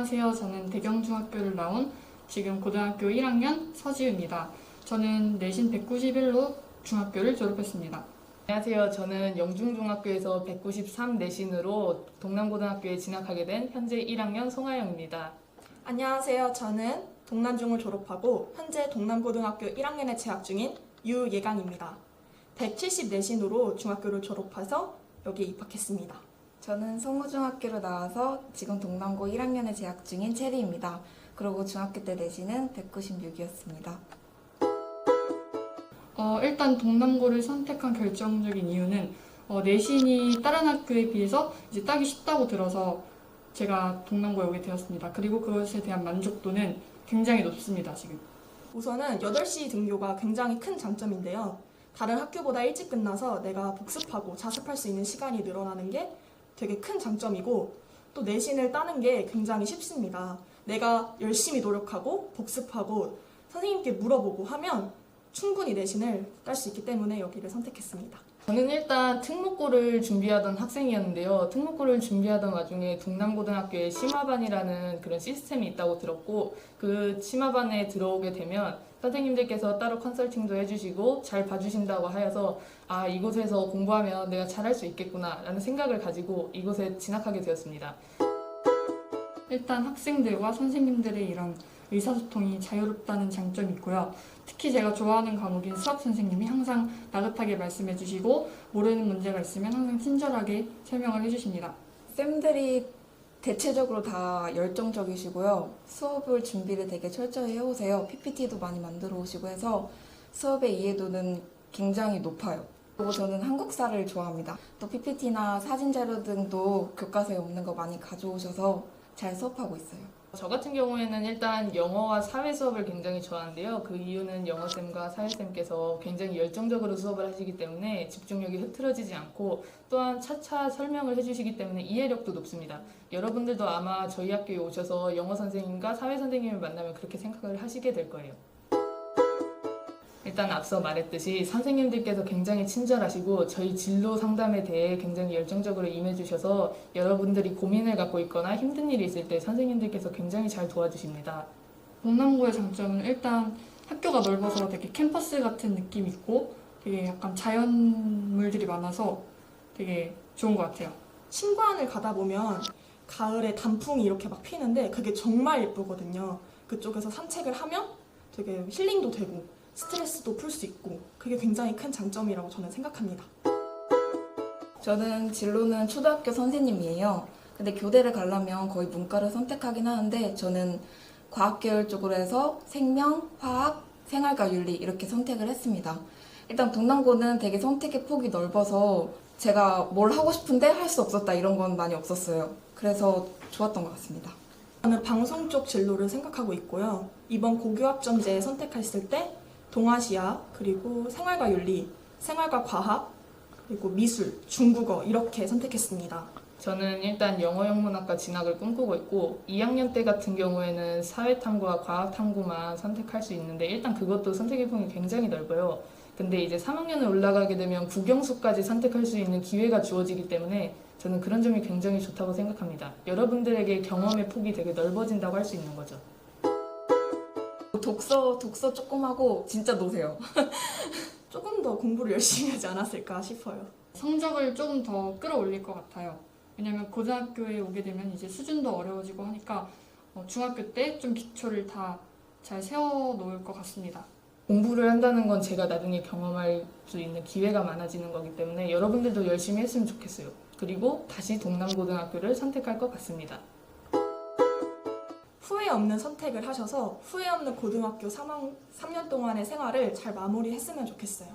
안녕하세요. 저는 대경중학교를 나온 지금 고등학교 1학년 서지우입니다. 저는 내신 191로 중학교를 졸업했습니다. 안녕하세요. 저는 영중중학교에서 193 내신으로 동남고등학교에 진학하게 된 현재 1학년 송하영입니다. 안녕하세요. 저는 동남중을 졸업하고 현재 동남고등학교 1학년에 재학 중인 유예강입니다. 170 내신으로 중학교를 졸업해서 여기에 입학했습니다. 저는 성우중학교로 나와서 지금 동남고 1학년에 재학 중인 체리입니다. 그리고 중학교 때 내신은 196이었습니다. 일단 동남고를 선택한 결정적인 이유는 내신이 다른 학교에 비해서 이제 따기 쉽다고 들어서 제가 동남고에 오게 되었습니다. 그리고 그것에 대한 만족도는 굉장히 높습니다, 지금. 우선은 8시 등교가 굉장히 큰 장점인데요. 다른 학교보다 일찍 끝나서 내가 복습하고 자습할 수 있는 시간이 늘어나는 게 되게 큰 장점이고, 또 내신을 따는 게 굉장히 쉽습니다. 내가 열심히 노력하고 복습하고 선생님께 물어보고 하면 충분히 내신을 딸 수 있기 때문에 여기를 선택했습니다. 저는 일단 특목고를 준비하던 학생이었는데요. 특목고를 준비하던 와중에 동남고등학교에 심화반이라는 그런 시스템이 있다고 들었고, 그 심화반에 들어오게 되면 선생님들께서 따로 컨설팅도 해주시고 잘 봐주신다고 하여서 이곳에서 공부하면 내가 잘할 수 있겠구나 라는 생각을 가지고 이곳에 진학하게 되었습니다. 일단 학생들과 선생님들의 이런 의사소통이 자유롭다는 장점이 있고요. 특히 제가 좋아하는 과목인 수학 선생님이 항상 나긋하게 말씀해 주시고 모르는 문제가 있으면 항상 친절하게 설명을 해주십니다. 쌤들이 대체적으로 다 열정적이시고요. 수업을 준비를 되게 철저히 해오세요. PPT도 많이 만들어 오시고 해서 수업의 이해도는 굉장히 높아요. 그리고 저는 한국사를 좋아합니다. 또 PPT나 사진 자료 등도 교과서에 없는 거 많이 가져오셔서 잘 수업하고 있어요. 저 같은 경우에는 일단 영어와 사회 수업을 굉장히 좋아하는데요. 그 이유는 영어쌤과 사회쌤께서 굉장히 열정적으로 수업을 하시기 때문에 집중력이 흐트러지지 않고, 또한 차차 설명을 해주시기 때문에 이해력도 높습니다. 여러분들도 아마 저희 학교에 오셔서 영어 선생님과 사회 선생님을 만나면 그렇게 생각을 하시게 될 거예요. 일단 앞서 말했듯이 선생님들께서 굉장히 친절하시고 저희 진로 상담에 대해 굉장히 열정적으로 임해주셔서 여러분들이 고민을 갖고 있거나 힘든 일이 있을 때 선생님들께서 굉장히 잘 도와주십니다. 동남고의 장점은 일단 학교가 넓어서 되게 캠퍼스 같은 느낌이 있고 되게 약간 자연물들이 많아서 되게 좋은 것 같아요. 신관을 가다 보면 가을에 단풍이 이렇게 막 피는데 그게 정말 예쁘거든요. 그쪽에서 산책을 하면 되게 힐링도 되고 스트레스도 풀 수 있고 그게 굉장히 큰 장점이라고 저는 생각합니다. 저는 진로는 초등학교 선생님이에요. 근데 교대를 가려면 거의 문과를 선택하긴 하는데 저는 과학계열 쪽으로 해서 생명, 화학, 생활과 윤리 이렇게 선택을 했습니다. 일단 동남고는 되게 선택의 폭이 넓어서 제가 뭘 하고 싶은데 할 수 없었다 이런 건 많이 없었어요. 그래서 좋았던 것 같습니다. 저는 방송 쪽 진로를 생각하고 있고요. 이번 고교학점제 선택했을 때 동아시아, 그리고 생활과 윤리, 생활과 과학, 그리고 미술, 중국어 이렇게 선택했습니다. 저는 일단 영어영문학과 진학을 꿈꾸고 있고 2학년 때 같은 경우에는 사회탐구와 과학탐구만 선택할 수 있는데 일단 그것도 선택의 폭이 굉장히 넓어요. 근데 이제 3학년을 올라가게 되면 국영수까지 선택할 수 있는 기회가 주어지기 때문에 저는 그런 점이 굉장히 좋다고 생각합니다. 여러분들에게 경험의 폭이 되게 넓어진다고 할 수 있는 거죠. 독서 조금 하고 진짜 노세요. 조금 더 공부를 열심히 하지 않았을까 싶어요. 성적을 조금 더 끌어올릴 것 같아요. 왜냐면 고등학교에 오게 되면 이제 수준도 어려워지고 하니까 중학교 때 좀 기초를 다 잘 세워놓을 것 같습니다. 공부를 한다는 건 제가 나중에 경험할 수 있는 기회가 많아지는 거기 때문에 여러분들도 열심히 했으면 좋겠어요. 그리고 다시 동남고등학교를 선택할 것 같습니다. 후회 없는 선택을 하셔서 후회 없는 고등학교 3년 동안의 생활을 잘 마무리했으면 좋겠어요.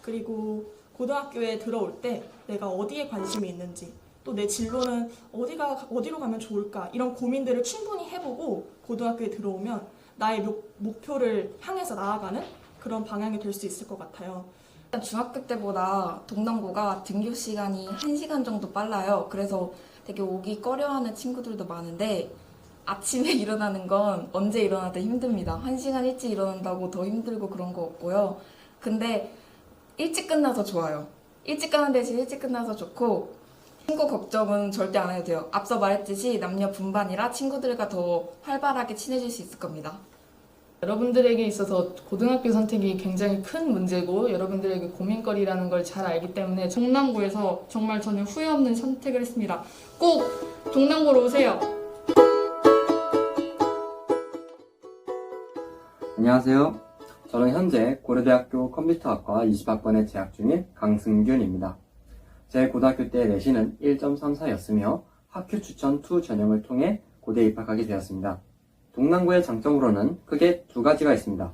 그리고 고등학교에 들어올 때 내가 어디에 관심이 있는지, 또 내 진로는 어디로 가면 좋을까, 이런 고민들을 충분히 해보고 고등학교에 들어오면 나의 목표를 향해서 나아가는 그런 방향이 될 수 있을 것 같아요. 일단 중학교 때보다 동남고가 등교 시간이 1시간 정도 빨라요. 그래서 되게 오기 꺼려하는 친구들도 많은데 아침에 일어나는 건 언제 일어나도 힘듭니다. 1시간 일찍 일어난다고 더 힘들고 그런 거 없고요. 근데 일찍 끝나서 좋아요. 일찍 가는 대신 일찍 끝나서 좋고, 친구 걱정은 절대 안 해도 돼요. 앞서 말했듯이 남녀 분반이라 친구들과 더 활발하게 친해질 수 있을 겁니다. 여러분들에게 있어서 고등학교 선택이 굉장히 큰 문제고 여러분들에게 고민거리라는 걸 잘 알기 때문에 동남고에서 정말 저는 후회 없는 선택을 했습니다. 꼭 동남고로 오세요. 안녕하세요. 저는 현재 고려대학교 컴퓨터학과 20학번에 재학 중인 강승균입니다. 제 고등학교 때 내신은 1.34였으며 학교 추천 2 전형을 통해 고대에 입학하게 되었습니다. 동남고의 장점으로는 크게 두 가지가 있습니다.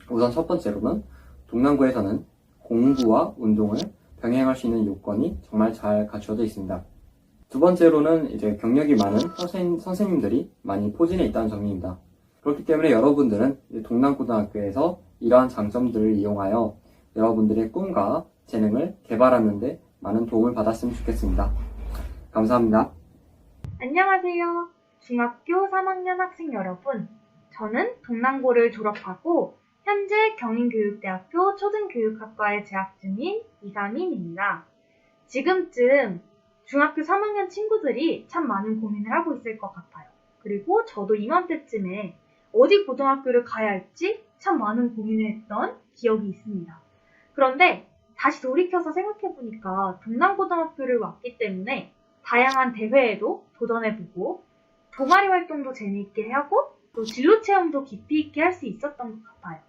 우선 첫 번째로는 동남고에서는 공부와 운동을 병행할 수 있는 요건이 정말 잘 갖춰져 있습니다. 두 번째로는 이제 경력이 많은 선생님들이 많이 포진해 있다는 점입니다. 그렇기 때문에 여러분들은 동남고등학교에서 이러한 장점들을 이용하여 여러분들의 꿈과 재능을 개발하는 데 많은 도움을 받았으면 좋겠습니다. 감사합니다. 안녕하세요. 중학교 3학년 학생 여러분. 저는 동남고를 졸업하고 현재 경인교육대학교 초등교육학과에 재학 중인 이가민입니다. 지금쯤 중학교 3학년 친구들이 참 많은 고민을 하고 있을 것 같아요. 그리고 저도 이맘때쯤에 어디 고등학교를 가야 할지 참 많은 고민을 했던 기억이 있습니다. 그런데 다시 돌이켜서 생각해보니까 동남고등학교를 왔기 때문에 다양한 대회에도 도전해보고 동아리 활동도 재미있게 하고 또 진로 체험도 깊이 있게 할 수 있었던 것 같아요.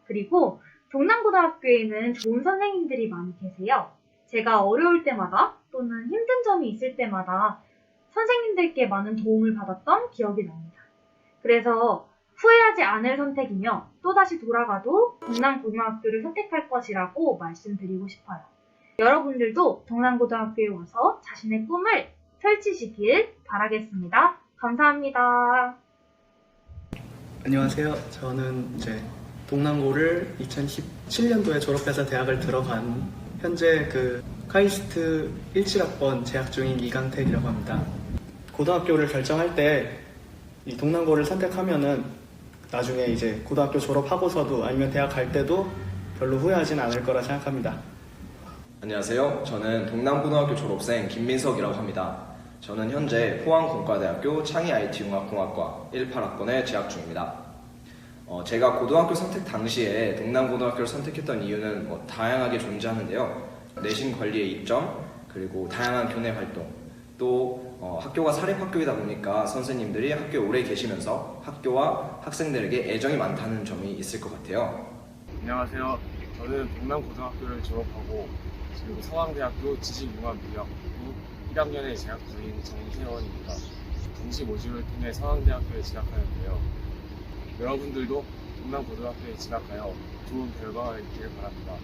그리고 동남고등학교에는 좋은 선생님들이 많이 계세요. 제가 어려울 때마다 또는 힘든 점이 있을 때마다 선생님들께 많은 도움을 받았던 기억이 납니다. 그래서 후회하지 않을 선택이며 또다시 돌아가도 동남고등학교를 선택할 것이라고 말씀드리고 싶어요. 여러분들도 동남고등학교에 와서 자신의 꿈을 펼치시길 바라겠습니다. 감사합니다. 안녕하세요. 저는 이제 동남고를 2017년도에 졸업해서 대학을 들어간 현재 카이스트 17학번 재학 중인 이강택이라고 합니다. 고등학교를 결정할 때 이 동남고를 선택하면은 나중에 이제 고등학교 졸업하고서도 아니면 대학 갈 때도 별로 후회하진 않을 거라 생각합니다. 안녕하세요. 저는 동남고등학교 졸업생 김민석이라고 합니다. 저는 현재 포항공과대학교 창의-IT융합공학과 18학번에 재학 중입니다. 제가 고등학교 선택 당시에 동남고등학교를 선택했던 이유는 다양하게 존재하는데요. 내신 관리의 이점, 그리고 다양한 교내 활동, 또 학교가 사립학교이다 보니까 선생님들이 학교에 오래 계시면서 학교와 학생들에게 애정이 많다는 점이 있을 것 같아요. 안녕하세요. 저는 동남고등학교를 졸업하고 그리고 서강대학교 지식융합인력부 1학년에 재학 중인 정세원입니다. 동시 모집을 통해 서강대학교에 진학하였는데요. 여러분들도 동남고등학교에 진학하여 좋은 결과가 있기를 바랍니다.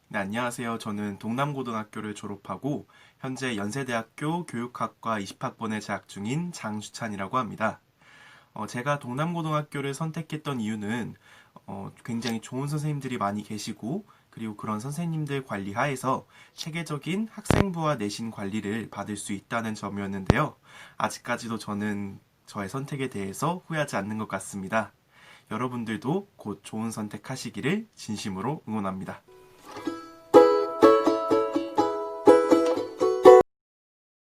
네, 안녕하세요. 저는 동남고등학교를 졸업하고 현재 연세대학교 교육학과 20학번에 재학 중인 장수찬이라고 합니다. 제가 동남고등학교를 선택했던 이유는 굉장히 좋은 선생님들이 많이 계시고 그리고 그런 선생님들 관리 하에서 체계적인 학생부와 내신 관리를 받을 수 있다는 점이었는데요. 아직까지도 저는 저의 선택에 대해서 후회하지 않는 것 같습니다. 여러분들도 곧 좋은 선택하시기를 진심으로 응원합니다.